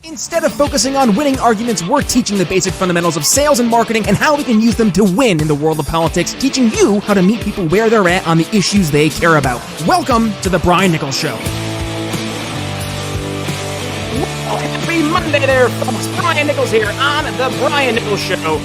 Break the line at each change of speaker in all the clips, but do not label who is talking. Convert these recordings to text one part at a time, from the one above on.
Instead of focusing on winning arguments, we're teaching the basic fundamentals of sales and marketing and how we can use them to win in the world of politics, teaching you how to meet people where they're at on the issues they care about. Welcome to The Brian Nichols Show. Well, happy Monday there, folks. Brian Nichols here on The Brian Nichols Show.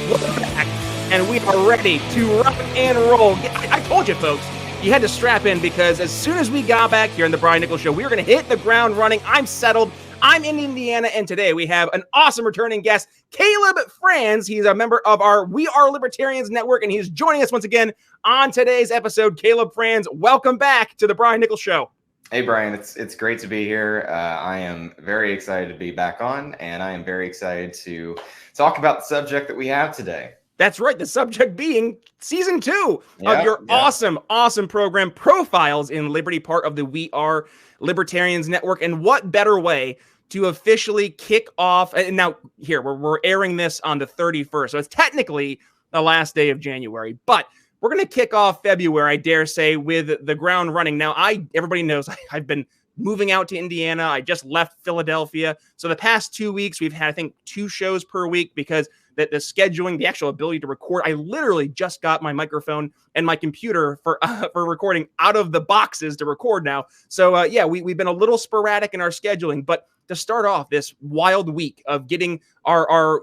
Welcome back, and we are ready to rock and roll. I told you, folks. You had to strap in because as soon as we got back here on the Brian Nichols Show, we were going to hit the ground running. I'm settled. I'm in Indiana, and today we have an awesome returning guest, Caleb Franz. He's a member of our We Are Libertarians Network, and he's joining us once again on today's episode. Caleb Franz, welcome back to the Brian Nichols Show.
Hey, Brian. It's great to be here. I am very excited to be back on, and I am very excited to talk about the subject that we have today.
That's right. The subject being season 2 of your awesome program, Profiles in Liberty, part of the We Are Libertarians Network. And what better way to officially kick off? And now here we're airing this on the 31st. So it's technically the last day of January, but we're going to kick off February, I dare say, with the ground running. Now, everybody knows I've been moving out to Indiana. I just left Philadelphia. So the past 2 weeks, we've had, I think, 2 shows per week because the scheduling, the actual ability to record. I literally just got my microphone and my computer for recording out of the boxes to record now. So we've been a little sporadic in our scheduling, but to start off this wild week of getting our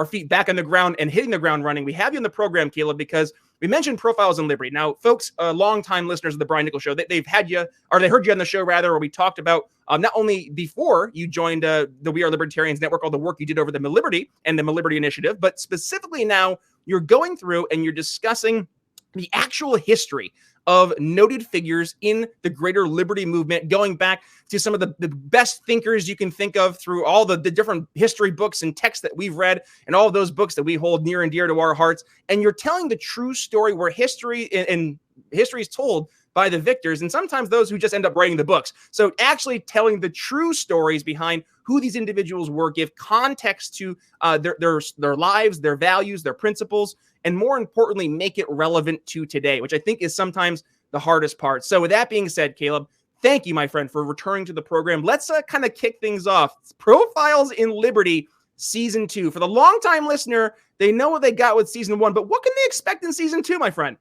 feet back on the ground and hitting the ground running, we have you on the program, Caleb, because we mentioned Profiles in Liberty. Now, folks, longtime listeners of the Brian Nichols Show, they've had you, or they heard you on the show rather, where we talked about not only before you joined the We Are Libertarians Network, all the work you did over the Miliberty and the Miliberty Initiative, but specifically now you're going through and you're discussing the actual history of noted figures in the greater liberty movement, going back to some of the best thinkers you can think of through all the different history books and texts that we've read and all of those books that we hold near and dear to our hearts. And you're telling the true story where history is told by the victors and sometimes those who just end up writing the books. So actually telling the true stories behind who these individuals were, give context to their lives, their values, their principles, and more importantly, make it relevant to today, which I think is sometimes the hardest part. So with that being said, Caleb, thank you, my friend, for returning to the program. Let's kind of kick things off. Profiles in Liberty, Season 2. For the longtime listener, they know what they got with Season 1, but what can they expect in Season 2, my friend?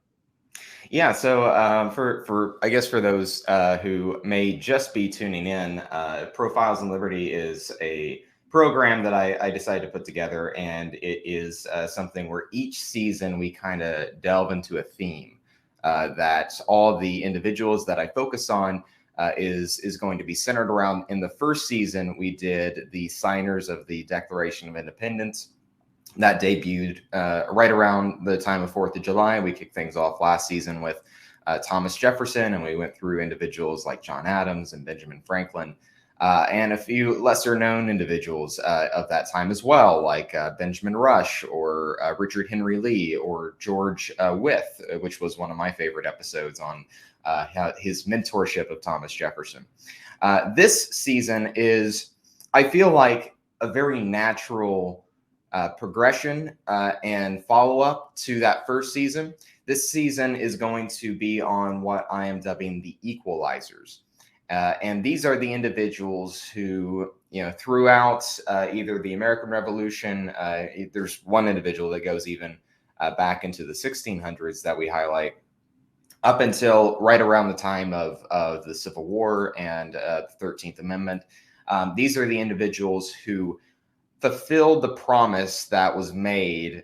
Yeah, so for those who may just be tuning in, Profiles in Liberty is a program that I decided to put together, and it is something where each season we kind of delve into a theme that all the individuals that I focus on is going to be centered around. In the first season, we did the signers of the Declaration of Independence. That debuted right around the time of 4th of July. We kicked things off last season with Thomas Jefferson, and we went through individuals like John Adams and Benjamin Franklin, and a few lesser known individuals of that time as well, like Benjamin Rush or Richard Henry Lee or George Wythe, which was one of my favorite episodes on his mentorship of Thomas Jefferson. This season is, I feel like, a very natural progression and follow-up to that first season. This season is going to be on what I am dubbing the equalizers. And these are the individuals who, throughout either the American Revolution, there's one individual that goes even back into the 1600s that we highlight, up until right around the time of the Civil War and the 13th Amendment. These are the individuals who fulfilled the promise that was made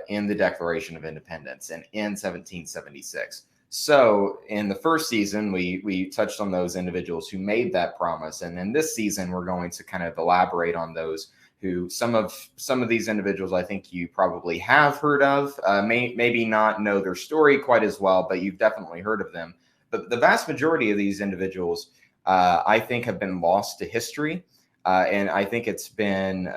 in the Declaration of Independence and in 1776. So in the first season, we touched on those individuals who made that promise. And in this season, we're going to kind of elaborate on those who some of these individuals I think you probably have heard of, maybe not know their story quite as well, but you've definitely heard of them. But the vast majority of these individuals, I think, have been lost to history. And I think it's been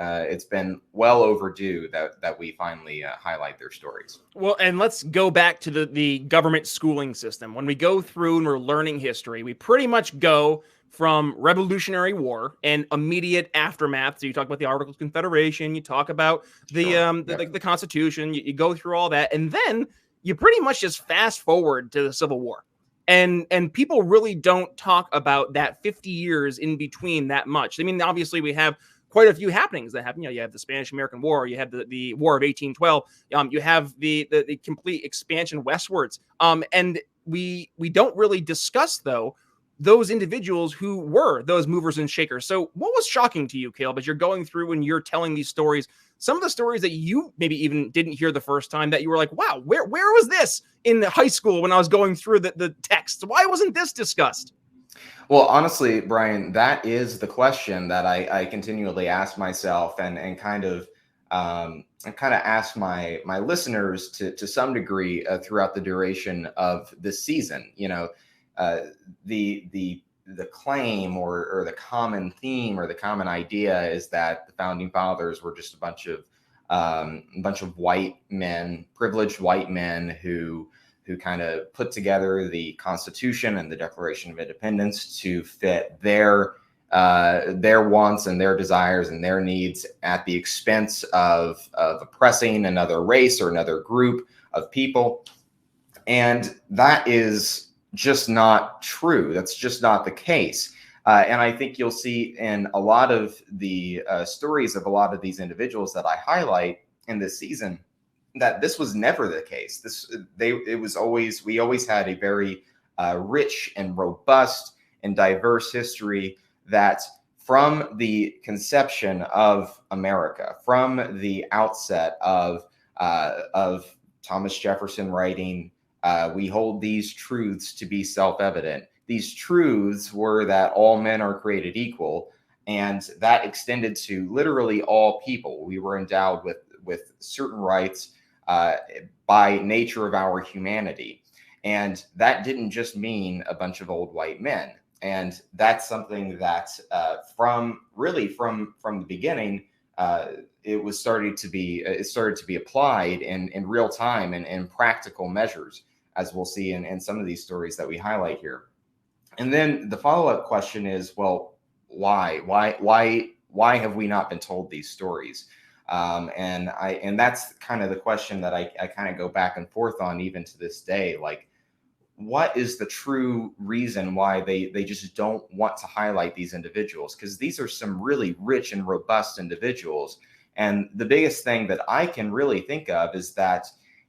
well overdue that we finally highlight their stories.
Well, and let's go back to the government schooling system. When we go through and we're learning history, we pretty much go from Revolutionary War and immediate aftermath. So you talk about the Articles of Confederation, you talk about the Constitution, you go through all that, and then you pretty much just fast forward to the Civil War. And people really don't talk about that 50 years in between that much. I mean, obviously we have quite a few happenings that happen. You know, you have the Spanish-American War, you have the War of 1812, you have the complete expansion westwards. And we don't really discuss, though, those individuals who were those movers and shakers. So what was shocking to you, Caleb, as you're going through and you're telling these stories, some of the stories that you maybe even didn't hear the first time, that you were like, wow, where was this in high school when I was going through the texts? Why wasn't this discussed?
Well, honestly, Brian, that is the question that I continually ask myself, and kind of ask my listeners to some degree throughout the duration of this season. You know, the claim or the common theme or the common idea is that the founding fathers were just a bunch of white men, privileged white men who kind of put together the Constitution and the Declaration of Independence to fit their wants and their desires and their needs at the expense of oppressing another race or another group of people. And that is just not true. That's just not the case. And I think you'll see in a lot of the stories of a lot of these individuals that I highlight in this season that this was never the case. We always had a very rich and robust and diverse history that from the conception of America, from the outset of Thomas Jefferson writing, we hold these truths to be self-evident. These truths were that all men are created equal, and that extended to literally all people. We were endowed with certain rights by nature of our humanity. And that didn't just mean a bunch of old white men. And that's something that from the beginning, it started to be applied in real time and in practical measures, as we'll see in some of these stories that we highlight here. And then the follow-up question is, well, why have we not been told these stories? And that's kind of the question that I kind of go back and forth on even to this day. Like, what is the true reason why they just don't want to highlight these individuals? Because these are some really rich and robust individuals. And the biggest thing that I can really think of is that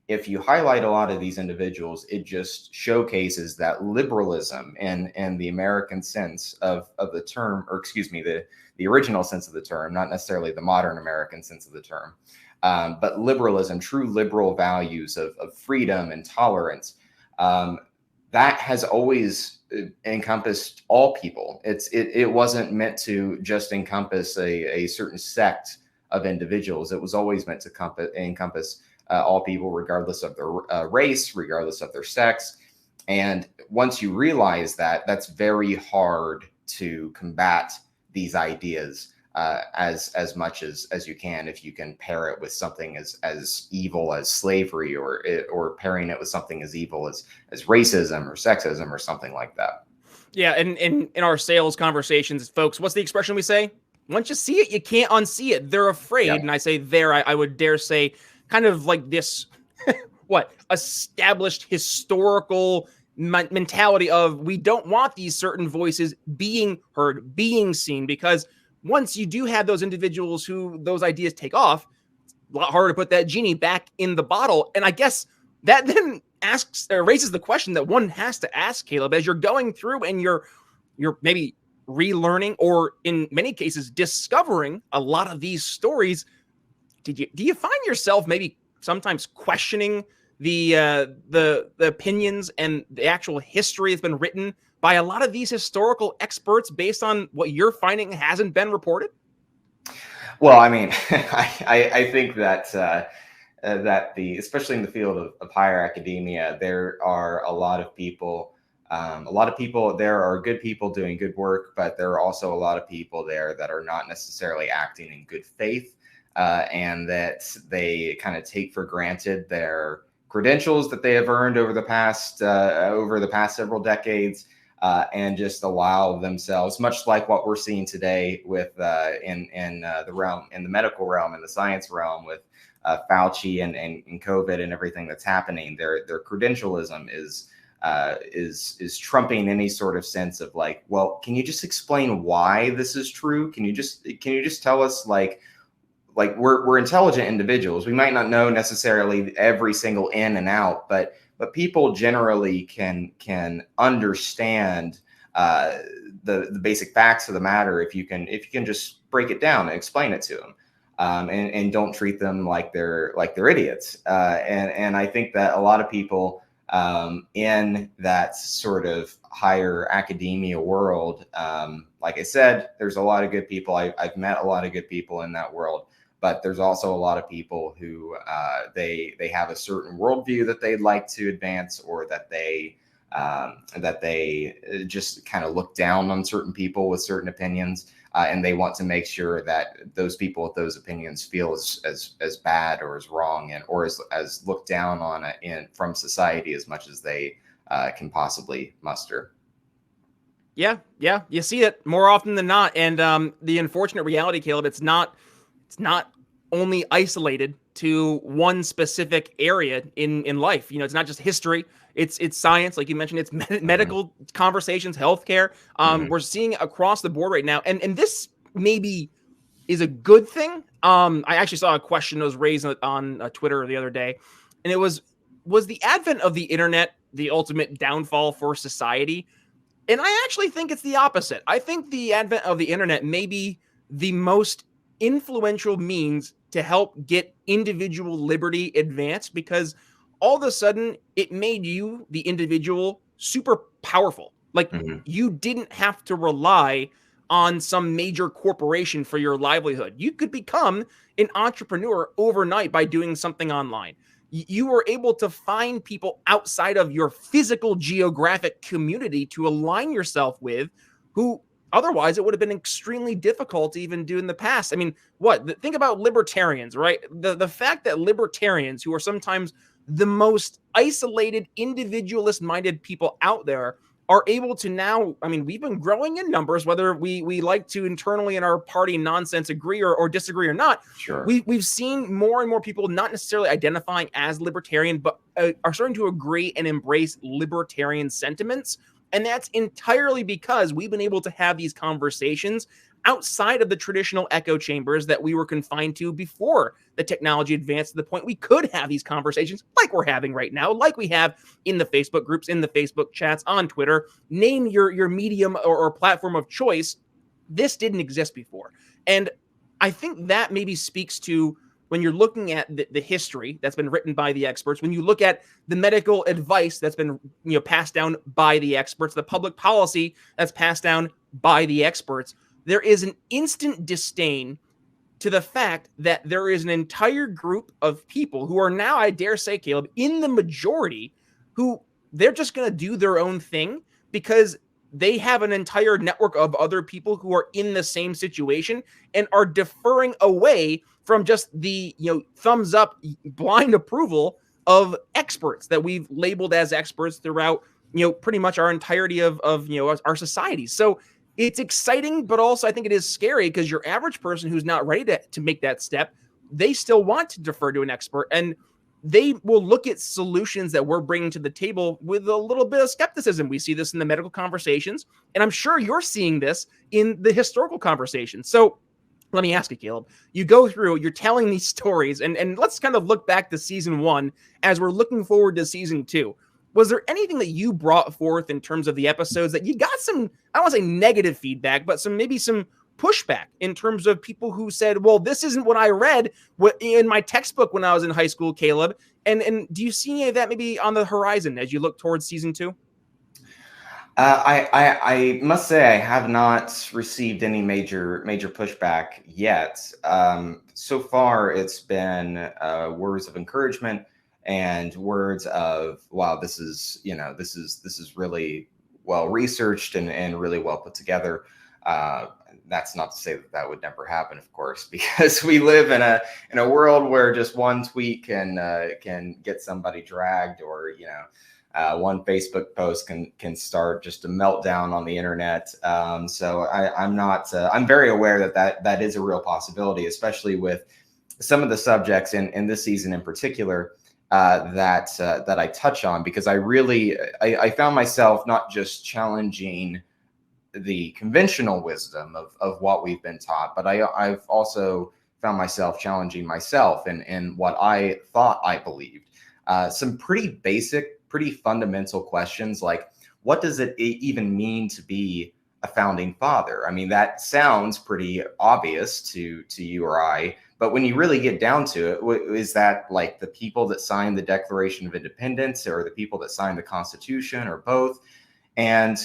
if you highlight a lot of these individuals, it just showcases that liberalism and the American sense of the term, or excuse me, the original sense of the term, not necessarily the modern American sense of the term, but liberalism, true liberal values of freedom and tolerance. That has always encompassed all people. It wasn't meant to just encompass a certain sect of individuals. It was always meant to encompass all people, regardless of their race, regardless of their sex. And once you realize that, that's very hard to combat these ideas as much as you can, if you can pair it with something as evil as slavery, or pairing it with something as evil as racism or sexism or something like that.
Yeah, and in our sales conversations, folks, what's the expression we say? Once you see it, you can't unsee it. They're afraid, yeah. And I say I would dare say, kind of like this, established historical mentality of, we don't want these certain voices being heard, being seen, because once you do have those individuals who those ideas take off, it's a lot harder to put that genie back in the bottle. And I guess that then raises the question that one has to ask, Caleb, as you're going through and you're maybe relearning, or in many cases discovering a lot of these stories. Do you find yourself maybe sometimes questioning the opinions and the actual history that's been written by a lot of these historical experts based on what you're finding hasn't been reported?
Well, I mean, I think that especially in the field of higher academia, there are a lot of people. There are good people doing good work, but there are also a lot of people there that are not necessarily acting in good faith. And that they kind of take for granted their credentials that they have earned over the past several decades, and just allow themselves, much like what we're seeing today with in the medical realm and the science realm with Fauci and COVID and everything that's happening. Their credentialism is is trumping any sort of sense of like, well, can you just explain why this is true? Can you just tell us like we're intelligent individuals. We might not know necessarily every single in and out, but people generally can understand the basic facts of the matter if you can just break it down and explain it to them, and don't treat them like they're idiots. And I think that a lot of people in that sort of higher academia world, like I said, there's a lot of good people. I've met a lot of good people in that world. But there's also a lot of people who they have a certain worldview that they'd like to advance, or that they just kind of look down on certain people with certain opinions, and they want to make sure that those people with those opinions feel as bad or as wrong or as looked down on from society as much as they can possibly muster.
Yeah, you see it more often than not, and the unfortunate reality, Caleb, it's not only isolated to one specific area in life. It's not just history. It's science, like you mentioned. It's medical conversations, healthcare. We're seeing across the board right now, and this maybe is a good thing. I actually saw a question that was raised on Twitter the other day, and it was the advent of the internet the ultimate downfall for society? And I actually think it's the opposite. I think the advent of the internet may be the most influential means to help get individual liberty advanced, because all of a sudden it made you, the individual, super powerful. Like you didn't have to rely on some major corporation for your livelihood. You could become an entrepreneur overnight by doing something online. You were able to find people outside of your physical geographic community to align yourself with, who otherwise it would have been extremely difficult to even do in the past. I mean, think about libertarians, right? The fact that libertarians, who are sometimes the most isolated, individualist-minded people out there, are able to now, I mean, we've been growing in numbers, whether we like to internally in our party nonsense agree or disagree or not.
Sure.
We've seen more and more people not necessarily identifying as libertarian, but are starting to agree and embrace libertarian sentiments. And that's entirely because we've been able to have these conversations outside of the traditional echo chambers that we were confined to before the technology advanced to the point we could have these conversations like we're having right now, like we have in the Facebook groups, in the Facebook chats, on Twitter. Name your medium or platform of choice. This didn't exist before. And I think that maybe speaks to, when you're looking at the history that's been written by the experts, when you look at the medical advice that's been passed down by the experts, the public policy that's passed down by the experts, there is an instant disdain to the fact that there is an entire group of people who are now, I dare say, Caleb, in the majority, who they're just going to do their own thing because they have an entire network of other people who are in the same situation and are deferring away from just the thumbs up, blind approval of experts that we've labeled as experts throughout pretty much our entirety of our society. So it's exciting, but also I think it is scary, because your average person who's not ready to make that step, they still want to defer to an expert, and they will look at solutions that we're bringing to the table with a little bit of skepticism. We see this in the medical conversations, and I'm sure you're seeing this in the historical conversations. So let me ask you, Caleb, you go through, you're telling these stories, and let's kind of look back to season 1 as we're looking forward to season 2. Was there anything that you brought forth in terms of the episodes that you got some, I don't want to say negative feedback, but maybe some pushback in terms of people who said, well, this isn't what I read in my textbook when I was in high school, Caleb? And do you see any of that maybe on the horizon as you look towards season 2?
I must say I have not received any major pushback yet. So far, it's been words of encouragement and words of, wow, this is really well researched and really well put together. That's not to say that would never happen, of course, because we live in a world where just one tweet can get somebody dragged, or one Facebook post can start just a meltdown on the internet. So I'm very aware that is a real possibility, especially with some of the subjects in this season in particular. that I touch on, because I found myself not just challenging the conventional wisdom of what we've been taught, but I've also found myself challenging myself and what I thought I believed. Some pretty basic, pretty fundamental questions like, what does it even mean to be a founding father? I mean, that sounds pretty obvious to you or I, but when you really get down to it, is that like the people that signed the Declaration of Independence, or the people that signed the Constitution, or both? And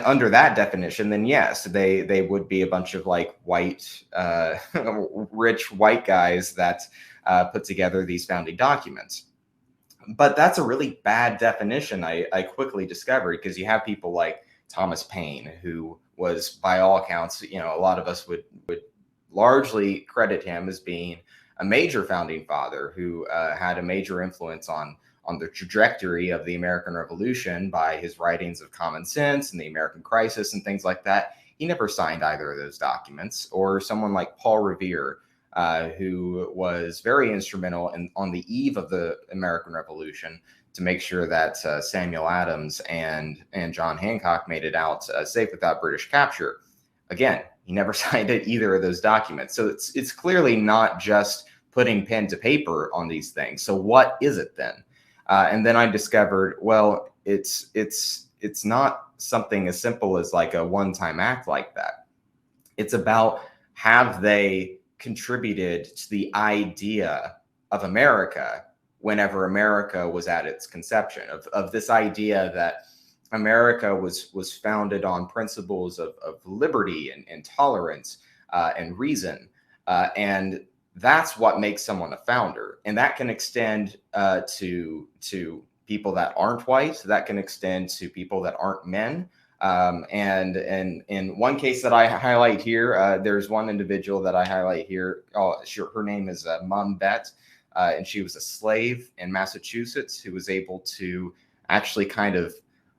under that definition, then yes, they would be a bunch of like white, rich white guys that put together these founding documents. But that's a really bad definition, I quickly discovered, because you have people like Thomas Paine, who was, by all accounts, a lot of us would largely credit him as being a major founding father who had a major influence on the trajectory of the American Revolution by his writings of Common Sense and the American Crisis and things like that. He never signed either of those documents. Or someone like Paul Revere, who was very instrumental on the eve of the American Revolution to make sure that Samuel Adams and John Hancock made it out safe without British capture. Again, he never signed either of those documents. So it's clearly not just putting pen to paper on these things. So what is it then? And then I discovered, well, it's not something as simple as like a one-time act like that. It's about, have they contributed to the idea of America whenever America was at its conception, of this idea that America was founded on principles of liberty and tolerance and reason. And that's what makes someone a founder. And that can extend to people that aren't white. That can extend to people that aren't men. And in one case that I highlight here, there's one individual that I highlight here. Oh, sure. Her name is Mum Bet. And she was a slave in Massachusetts who was able to actually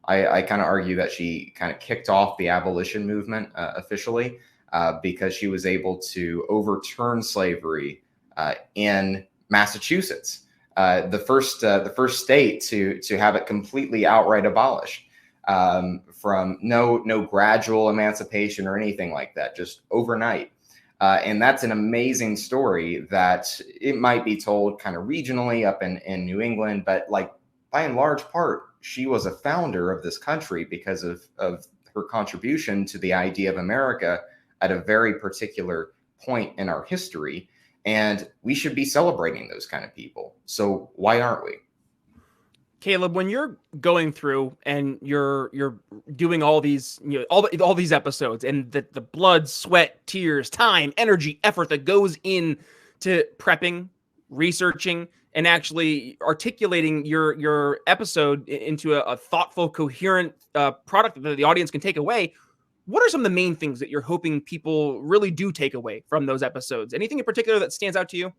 I kind of argue that she kind of kicked off the abolition movement officially. Because she was able to overturn slavery in Massachusetts, the first state to have it completely outright abolished, from no gradual emancipation or anything like that, just overnight. And that's an amazing story that it might be told kind of regionally up in New England, but like by and large part, she was a founder of this country because of her contribution to the idea of America at a very particular point in our history. And we should be celebrating those kind of people. So why aren't we?
Caleb, when you're going through and you're doing all these, all these episodes, and the blood, sweat, tears, time, energy, effort that goes in to prepping, researching, and actually articulating your episode into a thoughtful, coherent product that the audience can take away, what are some of the main things that you're hoping people really do take away from those episodes? Anything in particular that stands out to you?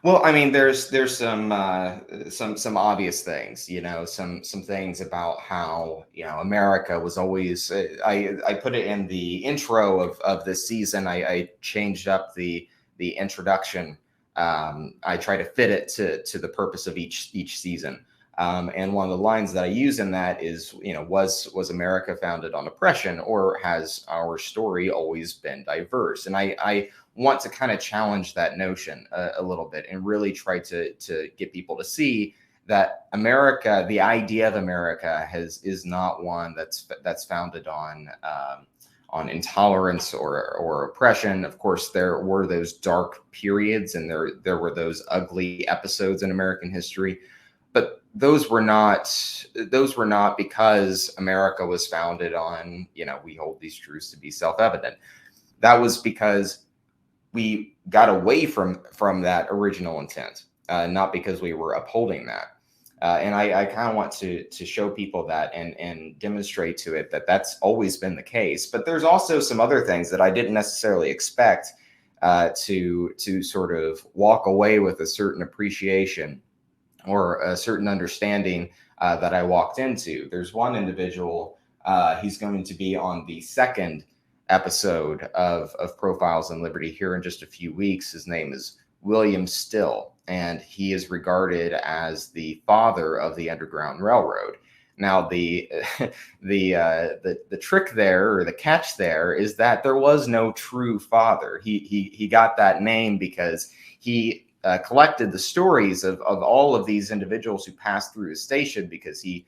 Well, I mean, there's some obvious things, some things about how, America was always, I put it in the intro of this season. I changed up the introduction. I try to fit it to the purpose of each season. And one of the lines that I use in that is, was America founded on oppression, or has our story always been diverse? And I want to kind of challenge that notion a little bit, and really try to get people to see that America, the idea of America, is not one that's founded on intolerance or oppression. Of course, there were those dark periods, and there were those ugly episodes in American history. But those were not because America was founded on, we hold these truths to be self-evident. That was because we got away from that original intent, not because we were upholding that. And I kind of want to show people that and demonstrate to it that that's always been the case. But there's also some other things that I didn't necessarily expect to sort of walk away with a certain appreciation or a certain understanding that I walked into. There's one individual, he's going to be on the second episode of Profiles in Liberty here in just a few weeks. His name is William Still. and he is regarded as the father of the Underground Railroad. Now, the trick there, or the catch there, is that there was no true father. He got that name because he collected the stories of all of these individuals who passed through his station, because he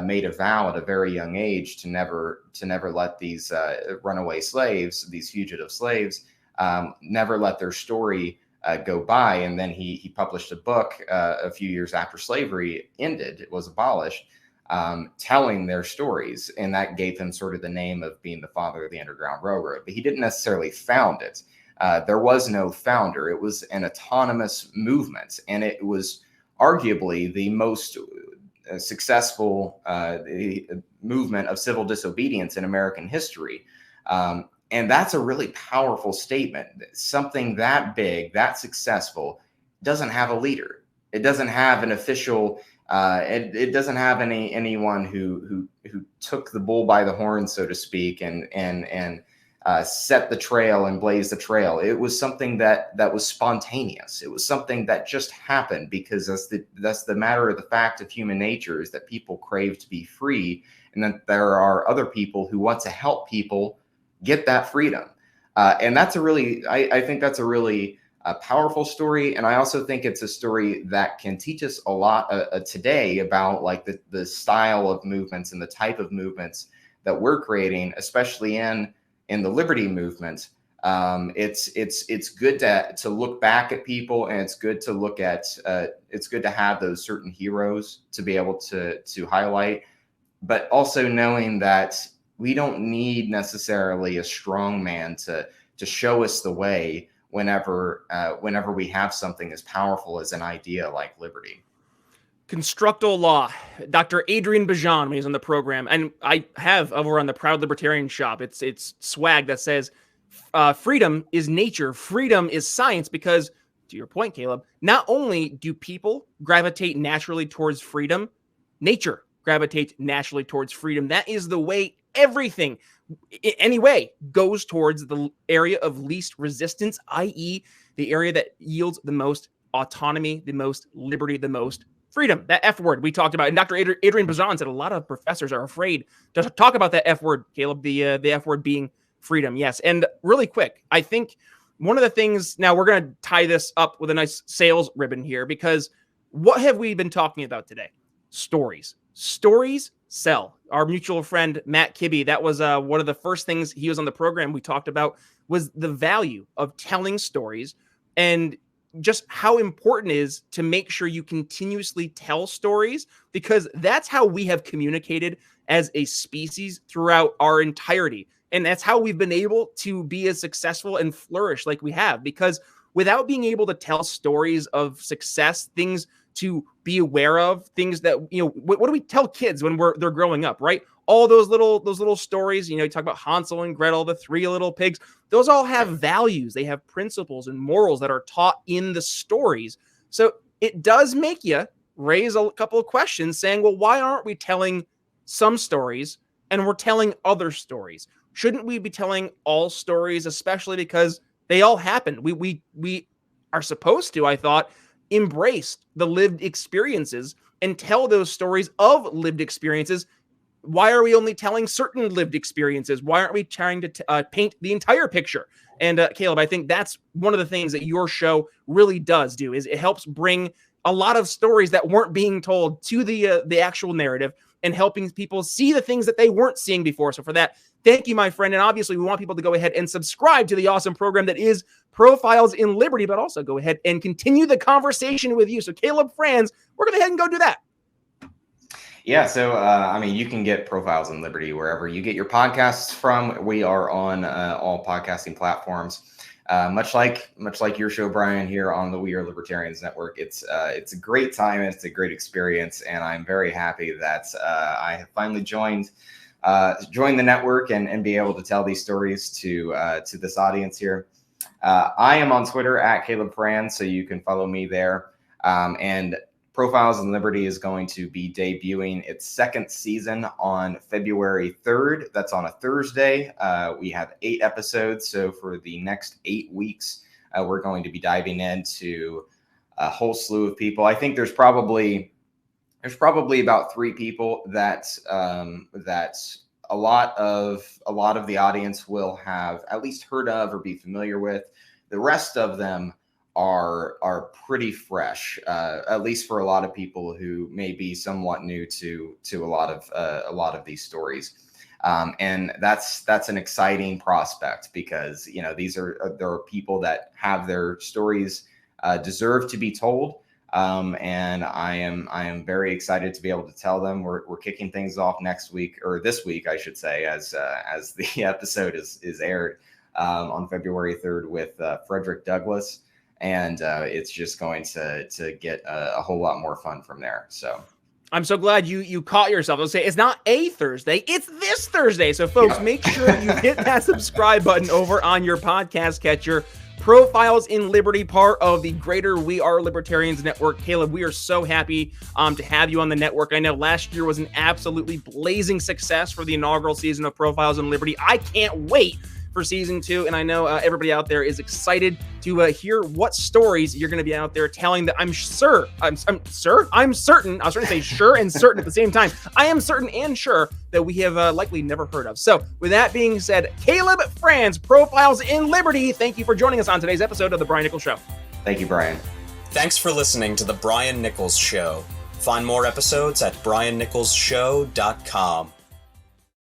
made a vow at a very young age to never let these runaway slaves, these fugitive slaves, never let their story go by. And then he published a book a few years after slavery ended, it was abolished, telling their stories, and that gave him sort of the name of being the father of the Underground Railroad. But he didn't necessarily found it. There was no founder. It was an autonomous movement, and it was arguably the most successful movement of civil disobedience in American history. And that's a really powerful statement. Something that big, that successful, doesn't have a leader. It doesn't have an official. It doesn't have anyone who took the bull by the horn, so to speak, and set the trail and blazed the trail. It was something that was spontaneous. It was something that just happened because that's the matter of the fact of human nature, is that people crave to be free, and that there are other people who want to help people get that freedom. And that's I think that's a really powerful story. And I also think it's a story that can teach us a lot today about like the style of movements and the type of movements that we're creating, especially in the liberty movement. It's good to look back at people, and it's good to look at it's good to have those certain heroes to be able to highlight, but also knowing that we don't need necessarily a strong man to show us the way whenever we have something as powerful as an idea like liberty.
Constructo Law, Dr. Adrian Bajan, when he's on the program, and I have over on the Proud Libertarian shop, it's swag that says freedom is nature, freedom is science, because to your point, Caleb, not only do people gravitate naturally towards freedom, nature gravitates naturally towards freedom. That is the way everything, anyway, goes towards the area of least resistance, i.e. the area that yields the most autonomy, the most liberty, the most freedom. That F word we talked about. And Dr. Adrian Bazan said a lot of professors are afraid to talk about that F word, Caleb, the F word being freedom. Yes. And really quick, I think one of the things, now we're going to tie this up with a nice sales ribbon here, because what have we been talking about today? Stories. Stories sell. Our mutual friend, Matt Kibbe, that was one of the first things he was on the program we talked about, was the value of telling stories and just how important it is to make sure you continuously tell stories, because that's how we have communicated as a species throughout our entirety. And that's how we've been able to be as successful and flourish like we have, because without being able to tell stories of success, things to be aware of, things that, you know, what do we tell kids when they're growing up, right? All those little stories, you know, you talk about Hansel and Gretel, the three little pigs, those all have values. They have principles and morals that are taught in the stories. So it does make you raise a couple of questions saying, well, why aren't we telling some stories and we're telling other stories? Shouldn't we be telling all stories, especially because they all happen? We are supposed to, I thought, embrace the lived experiences and tell those stories of lived experiences. Why are we only telling certain lived experiences? Why aren't we trying to paint the entire picture? And Caleb, I think that's one of the things that your show really does do, is it helps bring a lot of stories that weren't being told to the actual narrative, and helping people see the things that they weren't seeing before. So for that, thank you, my friend. And obviously, we want people to go ahead and subscribe to the awesome program that is Profiles in Liberty, but also go ahead and continue the conversation with you. So Caleb Franz, we're going to go ahead and go do that.
Yeah, so I mean, you can get Profiles in Liberty wherever you get your podcasts from. We are on all podcasting platforms, much like your show, Brian, here on the We Are Libertarians Network. It's a great time, and it's a great experience, and I'm very happy that I have finally joined the network and be able to tell these stories to this audience here. I am on Twitter at Caleb Franz, so you can follow me there. And Profiles in Liberty is going to be debuting its second season on February 3rd. That's on a Thursday. We have 8 episodes. So for the next 8 weeks, we're going to be diving into a whole slew of people. I think there's probably about 3 people that a lot of the audience will have at least heard of or be familiar with. The rest of them are pretty fresh, at least for a lot of people who may be somewhat new to a lot of these stories. And that's an exciting prospect, because there are people that have their stories deserve to be told. And I am very excited to be able to tell them. We're kicking things off next week, or this week, I should say, as the episode is aired on February 3rd with Frederick Douglass, and it's just going to get a whole lot more fun from there. So
I'm so glad you caught yourself. I'll say it's not a Thursday, it's this Thursday. So folks, make sure you hit that subscribe button over on your podcast catcher. Profiles in Liberty, part of the greater We Are Libertarians Network. Caleb, we are so happy to have you on the network. I know last year was an absolutely blazing success for the inaugural season of Profiles in Liberty. I can't wait for season 2, and I know everybody out there is excited to hear what stories you're going to be out there telling. That I'm certain. I was trying to say sure and certain at the same time. I am certain and sure that we have likely never heard of. So with that being said, Caleb Franz, Profiles in Liberty, thank you for joining us on today's episode of The Brian Nichols Show.
Thank you, Brian.
Thanks for listening to The Brian Nichols Show. Find more episodes at briannicholsshow.com.